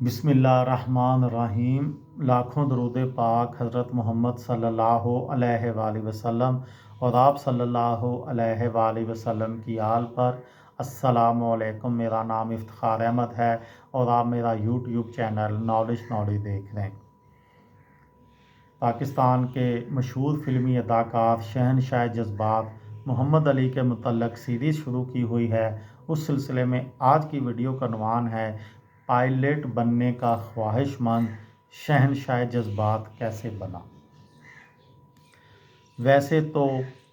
بسم اللہ الرحمن الرحیم۔ لاکھوں درود پاک حضرت محمد صلی اللہ علیہ وآلہ وسلم اور آپ صلی اللہ علیہ وآلہ وسلم کی آل پر۔ السلام علیکم، میرا نام افتخار احمد ہے اور آپ میرا یوٹیوب چینل نالج دیکھ رہے ہیں۔ پاکستان کے مشہور فلمی اداکار شہنشاہ جذبات محمد علی کے متعلق سیریز شروع کی ہوئی ہے۔ اس سلسلے میں آج کی ویڈیو کا عنوان ہے پائلٹ بننے کا خواہش مند شہنشاہ جذبات کیسے بنا۔ ویسے تو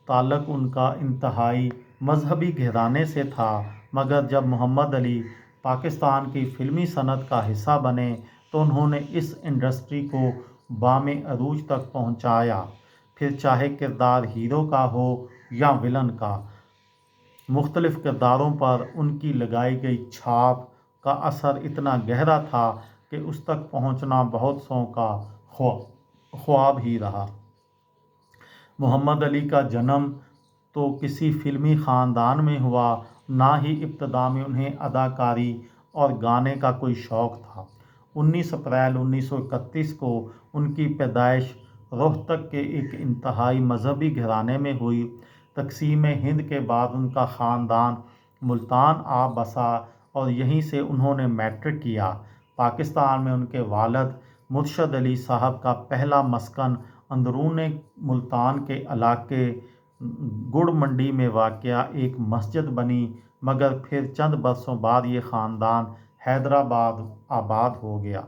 تعلق ان کا انتہائی مذہبی گھرانے سے تھا، مگر جب محمد علی پاکستان کی فلمی صنعت کا حصہ بنے تو انہوں نے اس انڈسٹری کو بام عروج تک پہنچایا، پھر چاہے کردار ہیرو کا ہو یا ولن کا۔ مختلف کرداروں پر ان کی لگائی گئی چھاپ کا اثر اتنا گہرا تھا کہ اس تک پہنچنا بہت سو کا خواب ہی رہا۔ محمد علی کا جنم تو کسی فلمی خاندان میں ہوا، نہ ہی ابتدا میں انہیں اداکاری اور گانے کا کوئی شوق تھا۔ 19 اپریل 1931 کو ان کی پیدائش روہتک کے ایک انتہائی مذہبی گھرانے میں ہوئی۔ تقسیم ہند کے بعد ان کا خاندان ملتان آ بسا اور یہیں سے انہوں نے میٹرک کیا۔ پاکستان میں ان کے والد مرشد علی صاحب کا پہلا مسکن اندرون ملتان کے علاقے گڑ منڈی میں واقع ایک مسجد بنی، مگر پھر چند برسوں بعد یہ خاندان حیدرآباد آباد ہو گیا۔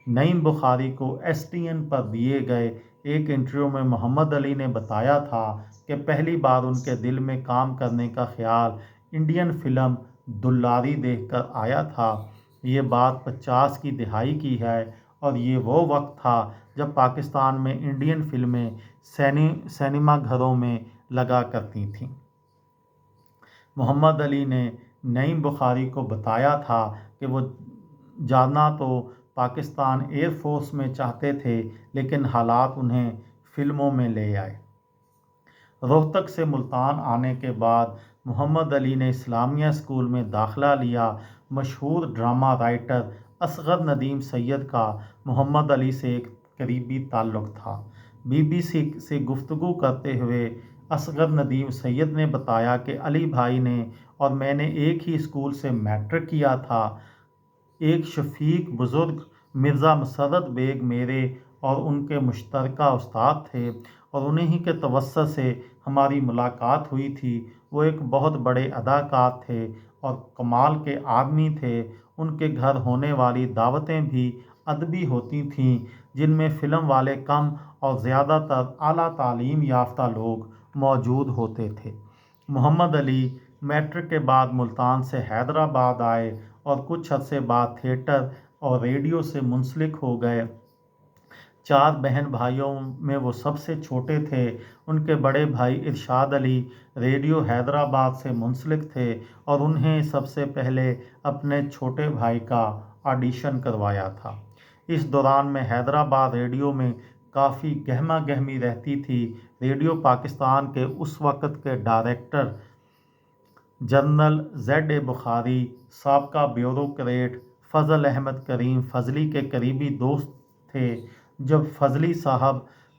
نعیم بخاری کو STN پر دیے گئے ایک انٹرویو میں محمد علی نے بتایا تھا کہ پہلی بار ان کے دل میں کام کرنے کا خیال انڈین فلم دلاری دیکھ کر آیا تھا۔ یہ بات 50 کی دہائی کی ہے اور یہ وہ وقت تھا جب پاکستان میں انڈین فلمیں سینما گھروں میں لگا کرتی تھیں۔ محمد علی نے نعیم بخاری کو بتایا تھا کہ وہ جانا تو پاکستان ایئر فورس میں چاہتے تھے، لیکن حالات انہیں فلموں میں لے آئے۔ روہتک سے ملتان آنے کے بعد محمد علی نے اسلامیہ اسکول میں داخلہ لیا۔ مشہور ڈرامہ رائٹر اصغر ندیم سید کا محمد علی سے ایک قریبی تعلق تھا۔ BBC سے گفتگو کرتے ہوئے اصغر ندیم سید نے بتایا کہ علی بھائی نے اور میں نے ایک ہی اسکول سے میٹرک کیا تھا۔ ایک شفیق بزرگ مرزا مسرت بیگ میرے اور ان کے مشترکہ استاد تھے اور انہی کے توسط سے ہماری ملاقات ہوئی تھی۔ وہ ایک بہت بڑے اداکار تھے اور کمال کے آدمی تھے۔ ان کے گھر ہونے والی دعوتیں بھی ادبی ہوتی تھیں، جن میں فلم والے کم اور زیادہ تر اعلیٰ تعلیم یافتہ لوگ موجود ہوتے تھے۔ محمد علی میٹرک کے بعد ملتان سے حیدرآباد آئے اور کچھ عرصے بعد تھیٹر اور ریڈیو سے منسلک ہو گئے۔ 4 بہن بھائیوں میں وہ سب سے چھوٹے تھے۔ ان کے بڑے بھائی ارشاد علی ریڈیو حیدرآباد سے منسلک تھے اور انہیں سب سے پہلے اپنے چھوٹے بھائی کا آڈیشن کروایا تھا۔ اس دوران میں حیدرآباد ریڈیو میں کافی گہما گہمی رہتی تھی۔ ریڈیو پاکستان کے اس وقت کے ڈائریکٹر جنرل ZA بخاری، سابقہ بیوروکریٹ فضل احمد کریم فضلی کے قریبی دوست تھے۔ جب فضلی صاحب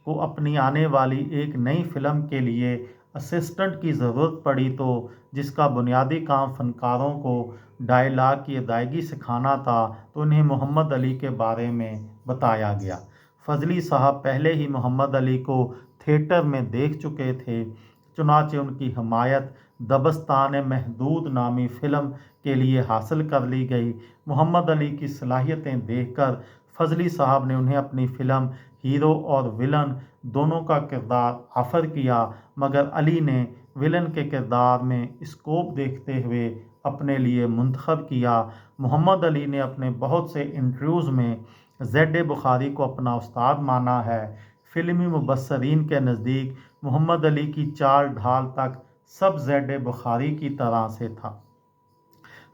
کو اپنی آنے والی ایک نئی فلم کے لیے اسسٹنٹ کی ضرورت پڑی تو جس کا بنیادی کام فنکاروں کو ڈائیلاگ کی ادائیگی سکھانا تھا، تو انہیں محمد علی کے بارے میں بتایا گیا۔ فضلی صاحب پہلے ہی محمد علی کو تھیٹر میں دیکھ چکے تھے، چنانچہ ان کی حمایت دبستان محدود نامی فلم کے لیے حاصل کر لی گئی۔ محمد علی کی صلاحیتیں دیکھ کر فضلی صاحب نے انہیں اپنی فلم ہیرو اور ولن دونوں کا کردار آفر کیا، مگر علی نے ولن کے کردار میں اسکوپ دیکھتے ہوئے اپنے لیے منتخب کیا۔ محمد علی نے اپنے بہت سے انٹرویوز میں ZA بخاری کو اپنا استاد مانا ہے۔ فلمی مبصرین کے نزدیک محمد علی کی چال ڈھال تک سب ZA بخاری کی طرح سے تھا۔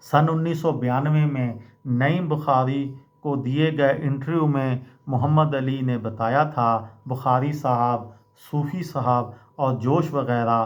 سن 1992 میں نعیم بخاری کو دیے گئے انٹرویو میں محمد علی نے بتایا تھا، بخاری صاحب، صوفی صاحب اور جوش وغیرہ